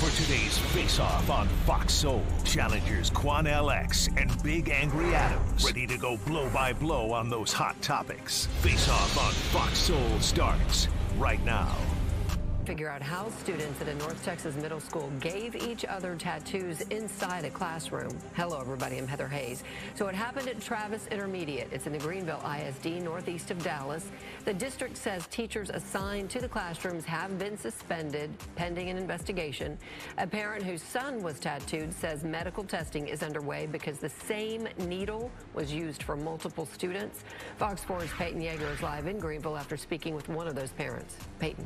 For today's face-off on Fox Soul, challengers Quan LX and Big Angry Adams ready to go blow by blow on those hot topics. Face-off on Fox Soul starts right now. Figure out how students at a North Texas middle school gave each other tattoos inside a classroom. Hello, everybody. I'm Heather Hayes. So it happened at Travis Intermediate. It's in the Greenville ISD, northeast of Dallas. The district says teachers assigned to the classrooms have been suspended pending an investigation. A parent whose son was tattooed says medical testing is underway because the same needle was used for multiple students. Fox 4's Peyton Yeager is live in Greenville after speaking with one of those parents. Peyton.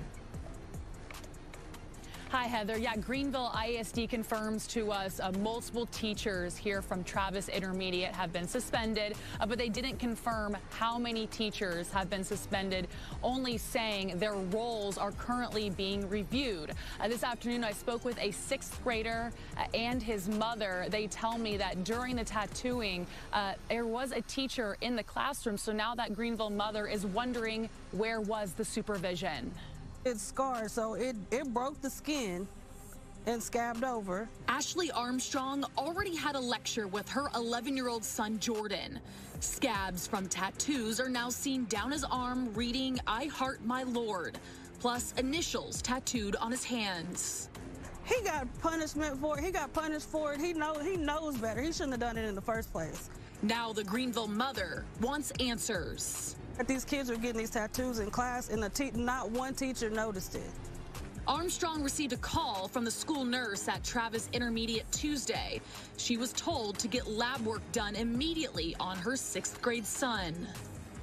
Hi, Heather. Yeah, Greenville ISD confirms to us multiple teachers here from Travis Intermediate have been suspended, but they didn't confirm how many teachers have been suspended, only saying their roles are currently being reviewed. This afternoon, I spoke with a sixth grader and his mother. They tell me that during the tattooing, there was a teacher in the classroom, so now that Greenville mother is wondering where was the supervision. It's scarred, so it broke the skin and scabbed over. Ashley Armstrong already had a lecture with her 11-year-old son, Jordan. Scabs from tattoos are now seen down his arm reading, "I heart my Lord," plus initials tattooed on his hands. He got punishment for it. He got punished for it. He knows better. He shouldn't have done it in the first place. Now the Greenville mother wants answers. These kids are getting these tattoos in class, and not one teacher noticed it. Armstrong received a call from the school nurse at Travis Intermediate Tuesday. She was told to get lab work done immediately on her sixth grade son.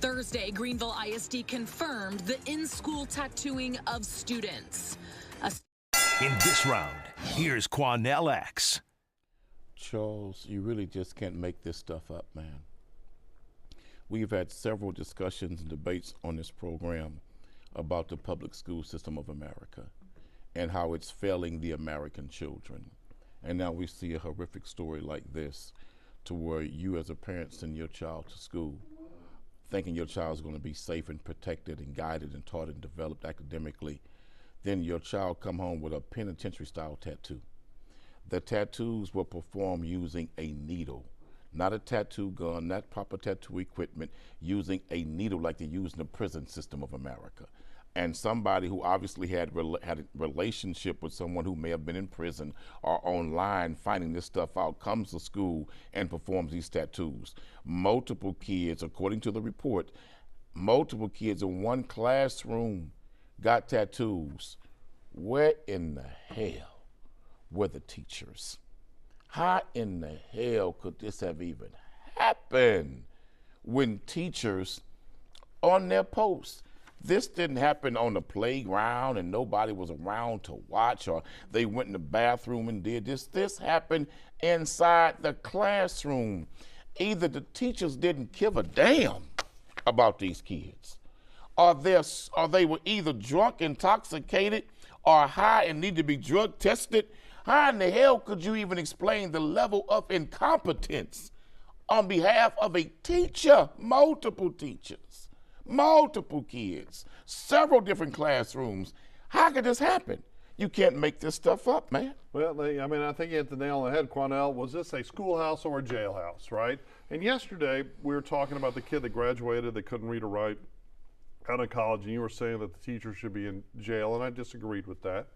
Thursday, Greenville ISD confirmed the in-school tattooing of students. In this round, here's Quan LX. Charles, you really just can't make this stuff up, man. We've had several discussions and debates on this program about the public school system of America and how it's failing the American children. And now we see a horrific story like this, to where you as a parent send your child to school thinking your child's going to be safe and protected and guided and taught and developed academically. Then your child come home with a penitentiary style tattoo. The tattoos were performed using a needle. Not a tattoo gun, not proper tattoo equipment, using a needle like they use in the prison system of America. And somebody who obviously had a relationship with someone who may have been in prison or online finding this stuff out, comes to school and performs these tattoos. Multiple kids, according to the report, multiple kids in one classroom got tattoos. Where in the hell were the teachers? How in the hell could this have even happened when teachers on their posts? This didn't happen on the playground and nobody was around to watch, or they went in the bathroom and did this. This happened inside the classroom. Either the teachers didn't give a damn about these kids, or they were either drunk, intoxicated, or high and need to be drug tested. How in the hell could you even explain the level of incompetence on behalf of a teacher, multiple teachers, multiple kids, several different classrooms? How could this happen? You can't make this stuff up, man. Well, I think you hit the nail on the head, Quanell. Was this a schoolhouse or a jailhouse, right? And yesterday, we were talking about the kid that graduated, that couldn't read or write out of college, and you were saying that the teacher should be in jail, and I disagreed with that.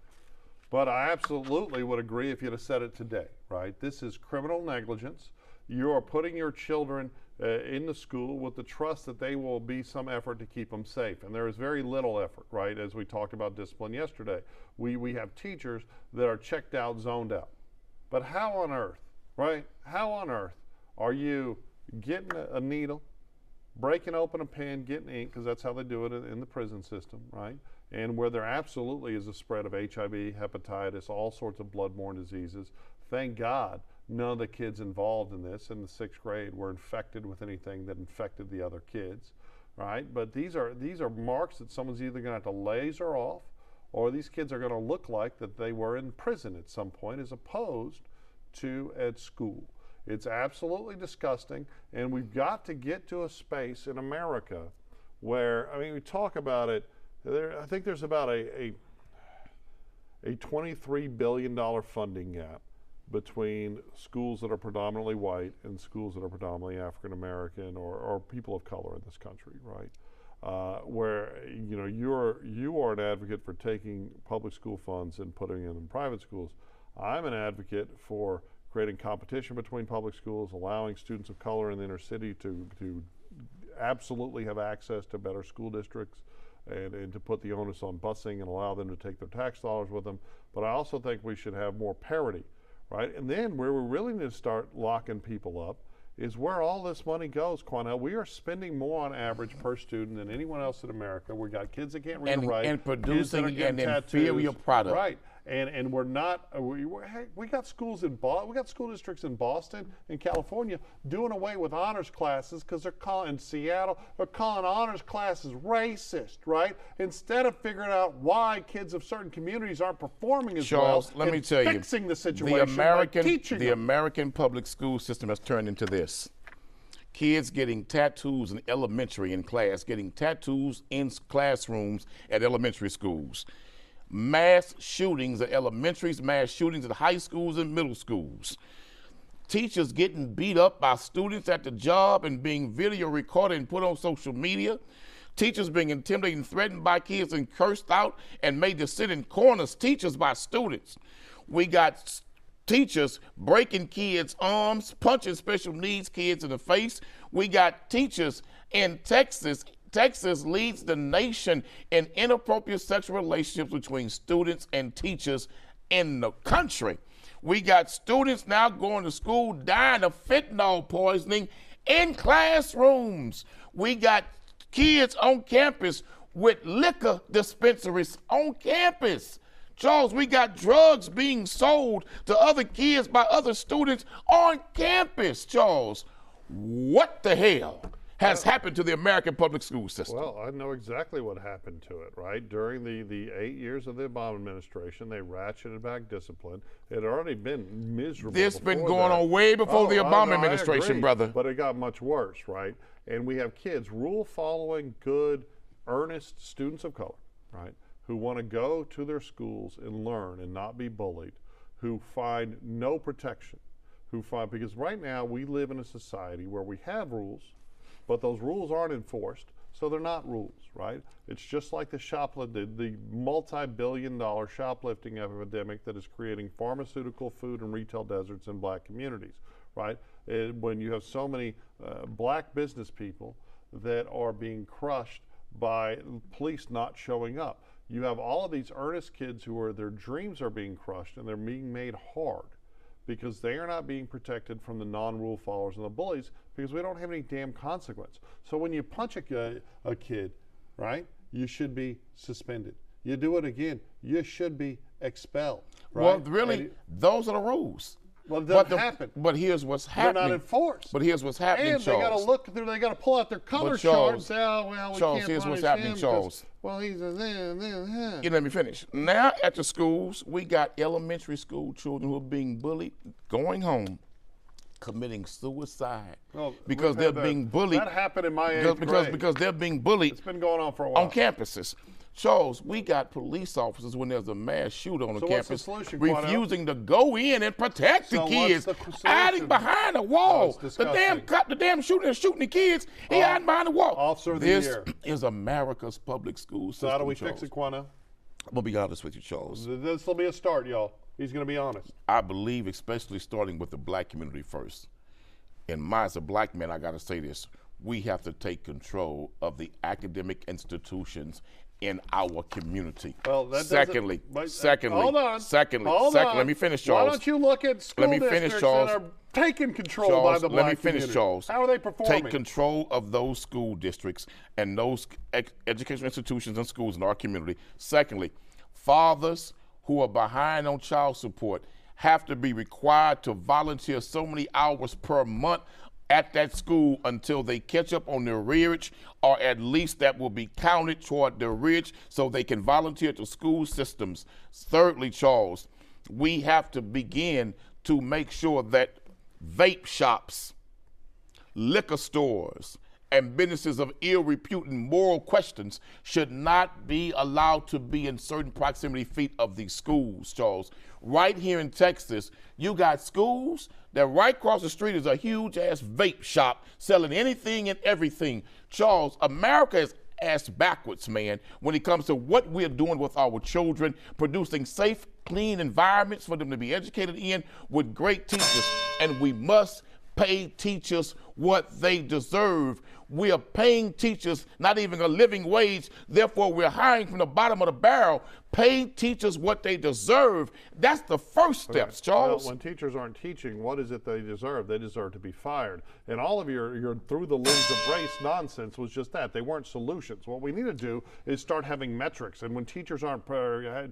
But I absolutely would agree if you'd have said it today, right? This is criminal negligence. You are putting your children in the school with the trust that they will be some effort to keep them safe. And there is very little effort, right? As we talked about discipline yesterday. We have teachers that are checked out, zoned out. But how on earth, right? How on earth are you getting a needle, breaking open a pen, getting ink, because that's how they do it in the prison system, right? And where there absolutely is a spread of HIV, hepatitis, all sorts of bloodborne diseases. Thank God none of the kids involved in this in the sixth grade were infected with anything that infected the other kids, right? But these are marks that someone's either going to have to laser off, or these kids are going to look like that they were in prison at some point as opposed to at school. It's absolutely disgusting, and we've got to get to a space in America where, we talk about it, I think there's about a a $23 billion funding gap between schools that are predominantly white and schools that are predominantly African American or people of color in this country, right? Where you are an advocate for taking public school funds and putting them in private schools. I'm an advocate for creating competition between public schools, allowing students of color in the inner city to absolutely have access to better school districts, and to put the onus on busing and allow them to take their tax dollars with them. But I also think we should have more parity, right? And then where we really need to start locking people up is where all this money goes, Quanell. We are spending more on average per student than anyone else in America. We got kids that can't read and write. And producing an inferior product. Right. And we're not, we got schools in we got school districts in Boston and California doing away with honors classes because they're calling, in Seattle, they're calling honors classes racist, right? Instead of figuring out why kids of certain communities aren't performing as Charles, well, let me tell you, fixing the situation by teaching them. American public school system has turned into this. Kids getting tattoos in elementary in class, getting tattoos in classrooms at elementary schools. Mass shootings at elementaries, mass shootings at high schools and middle schools. Teachers getting beat up by students at the job and being video recorded and put on social media. Teachers being intimidated and threatened by kids and cursed out and made to sit in corners. Teachers by students. We got teachers breaking kids' arms, punching special needs kids in the face. We got teachers in Texas. Texas leads the nation in inappropriate sexual relationships between students and teachers in the country. We got students now going to school dying of fentanyl poisoning in classrooms. We got kids on campus with liquor dispensaries on campus. Charles, we got drugs being sold to other kids by other students on campus, Charles. What the hell has happened to the American public school system? Well, I know exactly what happened to it, right? During the 8 years of the Obama administration, they ratcheted back discipline. It had already been miserable. This been going on way before the Obama administration, brother. But it got much worse, right? And we have kids, rule-following, good, earnest students of color, right, who want to go to their schools and learn and not be bullied, who find no protection, because right now we live in a society where we have rules, but those rules aren't enforced, so they're not rules, right? It's just like the multi-billion-dollar shoplifting epidemic that is creating pharmaceutical, food, and retail deserts in black communities, right? When you have so many black business people that are being crushed by police not showing up. You have all of these earnest kids their dreams are being crushed and they're being made hard because they are not being protected from the non-rule followers and the bullies because we don't have any damn consequence. So when you punch a kid, right, you should be suspended. You do it again, you should be expelled, right? Well, really, those are the rules. Well, it doesn't happen. But here's what's happening. They're not enforced. But here's what's happening, and Charles. They got to pull out their color chart and say, oh, well, we Charles, can't here's punish what's happening, him Charles. Well, he's a then. You let me finish. Now at the schools, we got elementary school children who are being bullied, going home, committing suicide because they're being bullied. That happened in my eighth grade. Because they're being bullied. It's been going on for a while. On campuses. Charles, we got police officers when there's a mass shooter on the campus refusing to go in and protect the kids, hiding behind a wall. The damn shooter is shooting the kids. He hiding behind the wall. Officer of the year. This is America's public school system. So how do we Charles. fix it, Quanell? I'm gonna be honest with you, Charles. This will be a start, y'all. He's gonna be honest. I believe, especially starting with the black community first. And as a black man, I gotta say this: we have to take control of the academic institutions in our community. Well, that secondly, hold on. Let me finish, Charles. Why don't you look at school districts that are taking control by the black community? Let me finish, Charles. How are they performing? Take control of those school districts and those educational institutions and schools in our community. Secondly, fathers who are behind on child support have to be required to volunteer so many hours per month at that school until they catch up on their arrearage, or at least that will be counted toward their arrearage so they can volunteer to school systems. Thirdly, Charles, we have to begin to make sure that vape shops, liquor stores, and businesses of ill repute and moral questions should not be allowed to be in certain proximity feet of these schools, Charles. Right here in Texas, you got schools that right across the street is a huge-ass vape shop selling anything and everything. Charles, America is ass backwards, man, when it comes to what we're doing with our children, producing safe, clean environments for them to be educated in with great teachers. And we must pay teachers what they deserve. We are paying teachers not even a living wage, therefore we're hiring from the bottom of the barrel. Pay teachers what they deserve. That's the first steps, Charles. Well, when teachers aren't teaching, what is it they deserve? They deserve to be fired. And all of your through the lens of race nonsense was just that. They weren't solutions. What we need to do is start having metrics. And when teachers aren't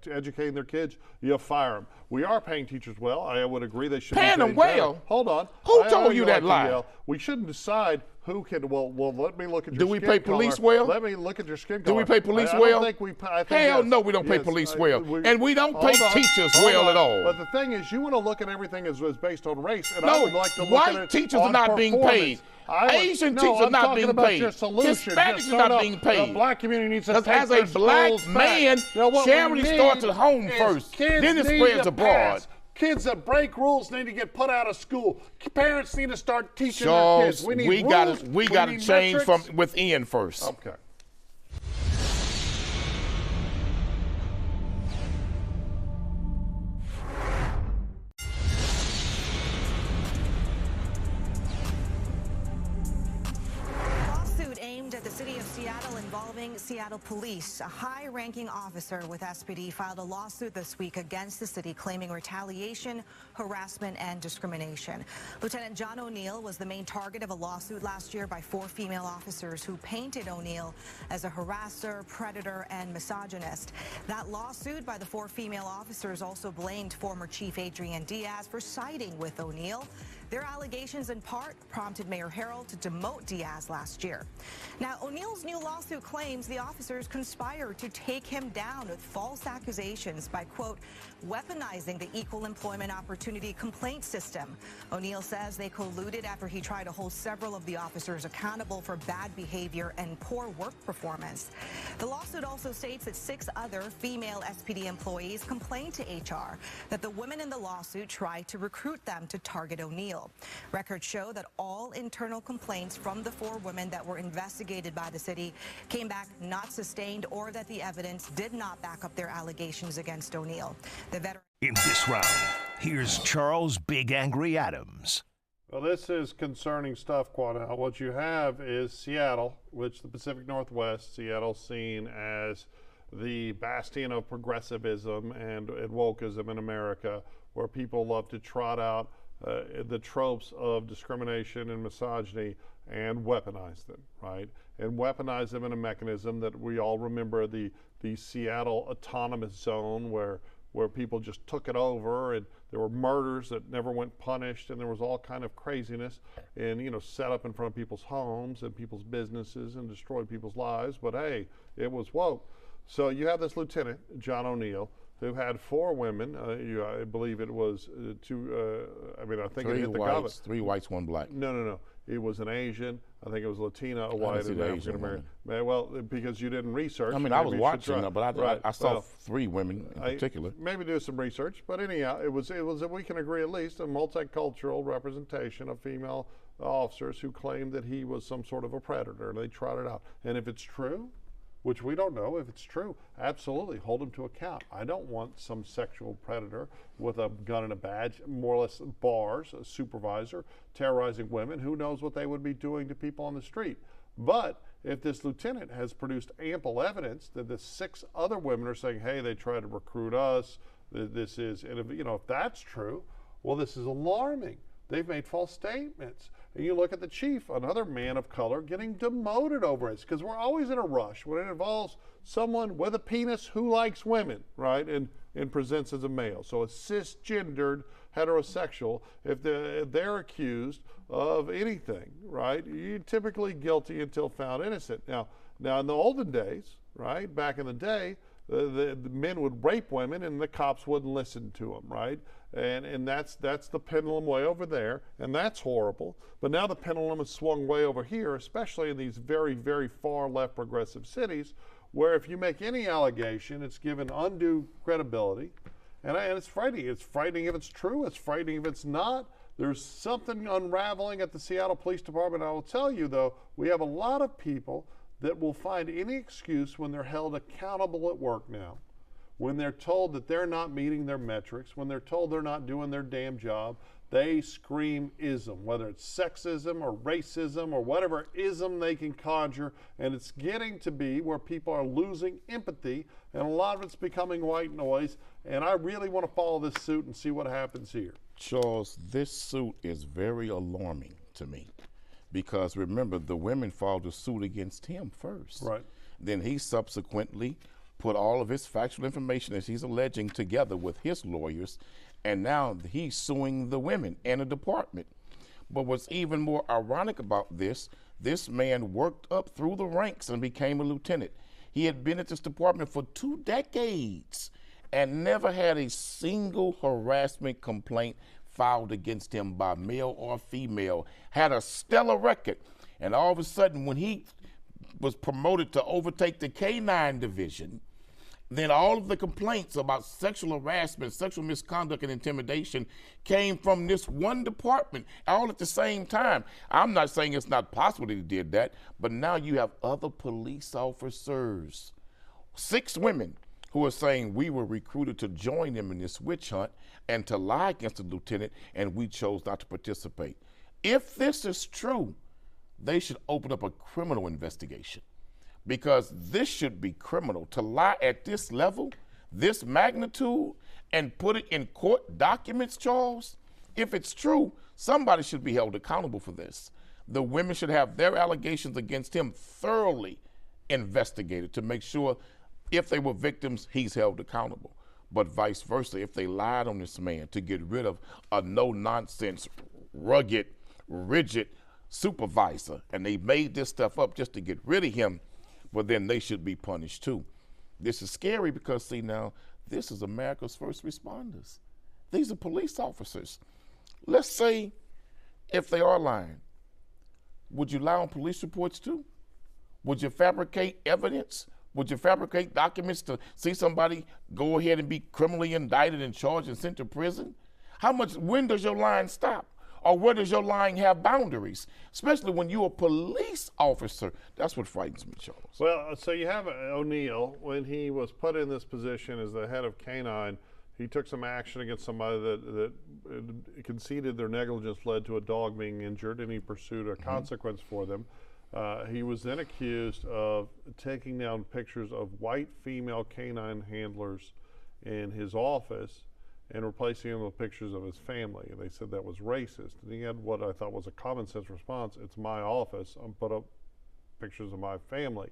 educating their kids, you fire them. We are paying teachers well. I would agree they should paying be them well. Hold on. Who told you that lie? We shouldn't decide who can. Well, let me look at your Do we skin pay color. police well? Let me look at your skin Do color. we pay police I well? don't think we pay. I think Hell yes. no, we don't pay Yes, police well. And we don't pay hold on, teachers hold well on. at all. But the thing is, you want to look at everything as based on race, and I No, would like to look white at it teachers on are not being paid. Asian teachers are not being paid. Hispanics Hispanics are not being paid. The black community needs to Because take as their a black schools man, back. Now, what charity we need starts at home is first, kids then it need spreads to abroad. pass. Kids that break rules need to get put out of school. Parents need to start teaching their Charles, kids. We need we rules. got to need change metrics. from within first. Okay. Lawsuit aimed at the city of Seattle involving Seattle police. A high-ranking officer with SPD filed a lawsuit this week against the city claiming retaliation, harassment, and discrimination. Lieutenant John O'Neill was the main target of a lawsuit last year by 4 female officers who painted O'Neill as a harasser, predator, and misogynist. That lawsuit by the 4 female officers also blamed former Chief Adrian Diaz for siding with O'Neill. Their allegations in part prompted Mayor Harrell to demote Diaz last year. Now, O'Neill's new lawsuit claims the officers conspired to take him down with false accusations by, quote, weaponizing the Equal Employment Opportunity complaint system. O'Neill says they colluded after he tried to hold several of the officers accountable for bad behavior and poor work performance. The lawsuit also states that 6 other female SPD employees complained to HR that the women in the lawsuit tried to recruit them to target O'Neill. Records show that all internal complaints from the 4 women that were investigated by the city came back not sustained, or that the evidence did not back up their allegations against O'Neill. The veteran. In this round, here's Charles Big Angry Adams. Well, this is concerning stuff, Quanell. What you have is Seattle, which the Pacific Northwest, Seattle seen as the bastion of progressivism and wokeism in America, where people love to trot out the tropes of discrimination and misogyny and weaponize them, right? And weaponize them in a mechanism that we all remember, the Seattle Autonomous Zone, where people just took it over, and there were murders that never went punished, and there was all kind of craziness, and set up in front of people's homes and people's businesses and destroyed people's lives. But hey, it was woke. So you have this lieutenant, John O'Neill, who had 4 women. I believe it was 2. I think it hit the government. 3 whites, 1 black. No. It was an Asian. I think it was Latina, a white, and an African American. Well, because you didn't research. I mean, I was watching, but I saw 3 women in particular. Maybe do some research, but anyhow, it was we can agree at least a multicultural representation of female officers who claimed that he was some sort of a predator, and they trotted out. And if it's true, which we don't know if it's true, absolutely hold him to account. I don't want some sexual predator with a gun and a badge, more or less bars, a supervisor, terrorizing women. Who knows what they would be doing to people on the street. But if this lieutenant has produced ample evidence that the 6 other women are saying, hey, they tried to recruit us, this is, and if that's true, well, this is alarming. They've made false statements. And you look at the chief, another man of color, getting demoted over it, because we're always in a rush when it involves someone with a penis who likes women, right, and presents as a male. So a cisgendered heterosexual, if they're accused of anything, right, you're typically guilty until found innocent. Now in the olden days, right, back in the day, the men would rape women and the cops wouldn't listen to them, right? And that's the pendulum way over there, and that's horrible. But now the pendulum has swung way over here, especially in these very, very far left progressive cities, where if you make any allegation, it's given undue credibility. And it's frightening. It's frightening if it's true. It's frightening if it's not. There's something unraveling at the Seattle Police Department. I will tell you, though, we have a lot of people that will find any excuse when they're held accountable at work now, when they're told that they're not meeting their metrics, when they're told they're not doing their damn job. They scream ism, whether it's sexism or racism or whatever ism they can conjure, and it's getting to be where people are losing empathy, and a lot of it's becoming white noise, and I really want to follow this suit and see what happens here. Charles, this suit is very alarming to me, because remember, the women filed a suit against him first. Right. Then he subsequently put all of his factual information, as he's alleging, together with his lawyers, and now he's suing the women and the department. But what's even more ironic about this man worked up through the ranks and became a lieutenant. He had been at this department for 2 decades and never had a single harassment complaint filed against him by male or female, had a stellar record. And all of a sudden, when he was promoted to overtake the K-9 division, then all of the complaints about sexual harassment, sexual misconduct, and intimidation came from this one department, all at the same time. I'm not saying it's not possible that he did that, but now you have other police officers, 6 women, who are saying we were recruited to join them in this witch hunt and to lie against the lieutenant, and we chose not to participate. If this is true, they should open up a criminal investigation, because this should be criminal to lie at this level, this magnitude, and put it in court documents, Charles. If it's true, somebody should be held accountable for this. The women should have their allegations against him thoroughly investigated to make sure if they were victims, he's held accountable. But vice versa, if they lied on this man to get rid of a no-nonsense, rugged, rigid supervisor, and they made this stuff up just to get rid of him, well, then they should be punished too. This is scary because, see, now, this is America's first responders. These are police officers. Let's say if they are lying, would you lie on police reports too? Would you fabricate evidence? Would you fabricate documents to see somebody go ahead and be criminally indicted and charged and sent to prison? When does your lying stop? Or where does your lying have boundaries? Especially when you're a police officer. That's what frightens me, Charles. Well, so you have O'Neill, when he was put in this position as the head of K-9, he took some action against somebody that conceded their negligence led to a dog being injured, and he pursued a consequence for them. He was then accused of taking down pictures of white female K-9 handlers in his office and replacing them with pictures of his family. And they said that was racist. And he had what I thought was a common sense response: it's my office, I'm put up pictures of my family.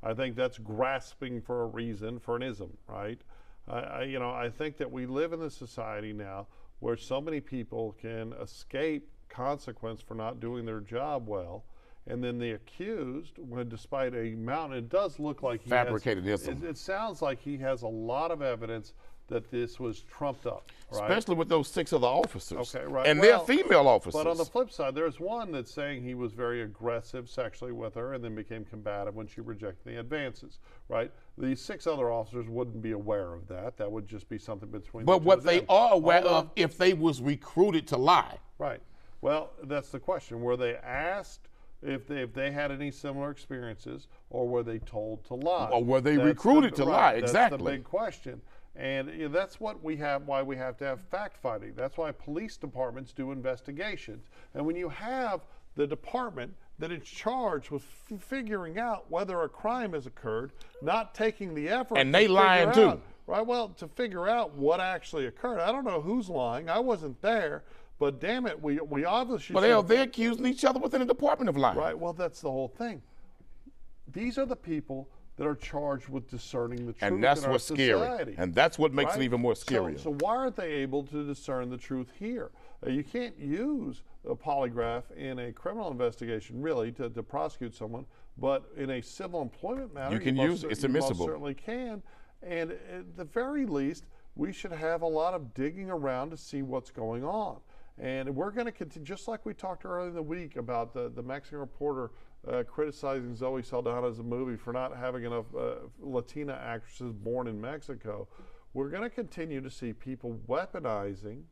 I think that's grasping for a reason, for an ism, right? I think that we live in a society now where so many people can escape consequence for not doing their job well, and then the accused, when despite a mountain, it does look like he fabricated ism. It sounds like he has a lot of evidence that this was trumped up, right? Especially with those 6 other officers. Okay, right. And they're female officers. But on the flip side, there's one that's saying he was very aggressive sexually with her and then became combative when she rejected the advances, right? These 6 other officers wouldn't be aware of that. That would just be something between But what they are aware of if they was recruited to lie. Right. Well, that's the question. Were they asked if they had any similar experiences, or were they told to lie? Or were they recruited to lie? Exactly. That's the big question. And that's what we have, why we have to have fact-finding. That's why police departments do investigations. And when you have the department that is charged with figuring out whether a crime has occurred, not taking the effort and they lying too. Right, well, to figure out what actually occurred. I don't know who's lying. I wasn't there. But damn it, we obviously... But they're accusing each other within the department of lying. Right, well, that's the whole thing. These are the people that are charged with discerning the truth and that's in our what's society. Scary. And that's what makes it even more scary. So why aren't they able to discern the truth here? You can't use a polygraph in a criminal investigation, really, to prosecute someone, but in a civil employment matter, you can use it. It's admissible. You most certainly can. And at the very least, we should have a lot of digging around to see what's going on. And we're going to continue, just like we talked earlier in the week about the Mexican reporter criticizing Zoe Saldana's movie for not having enough Latina actresses born in Mexico. We're going to continue to see people weaponizing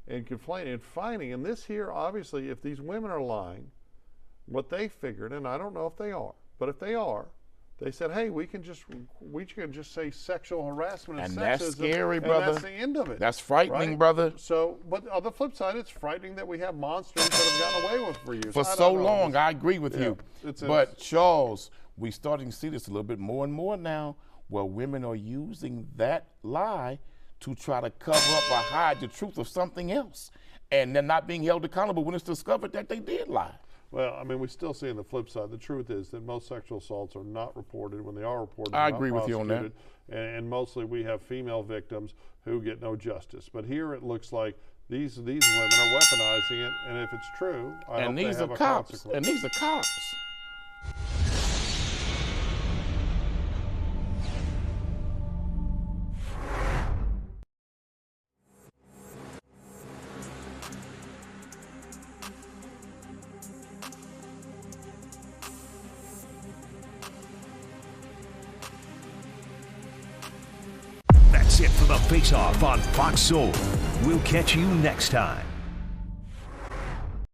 and conflating and finding. And this here, obviously, if these women are lying, what they figured, and I don't know if they are, but if they are, they said, hey, we can just say sexual harassment and sexism. That's scary, brother. And that's the end of it. That's frightening, right? brother. So, but on the flip side, it's frightening that we have monsters that have gotten away with for years. For so long, I agree with you. But Charles, we're starting to see this a little bit more and more now, where women are using that lie to try to cover up or hide the truth of something else. And they're not being held accountable when it's discovered that they did lie. Well, I mean, we still see on the flip side, the truth is that most sexual assaults are not reported. When they are reported, I agree with you on that. And mostly we have female victims who get no justice. But here it looks like these women are weaponizing it, and if it's true, I hope they have a consequence. And these are cops. That's it for the Face Off on Fox Soul. We'll catch you next time.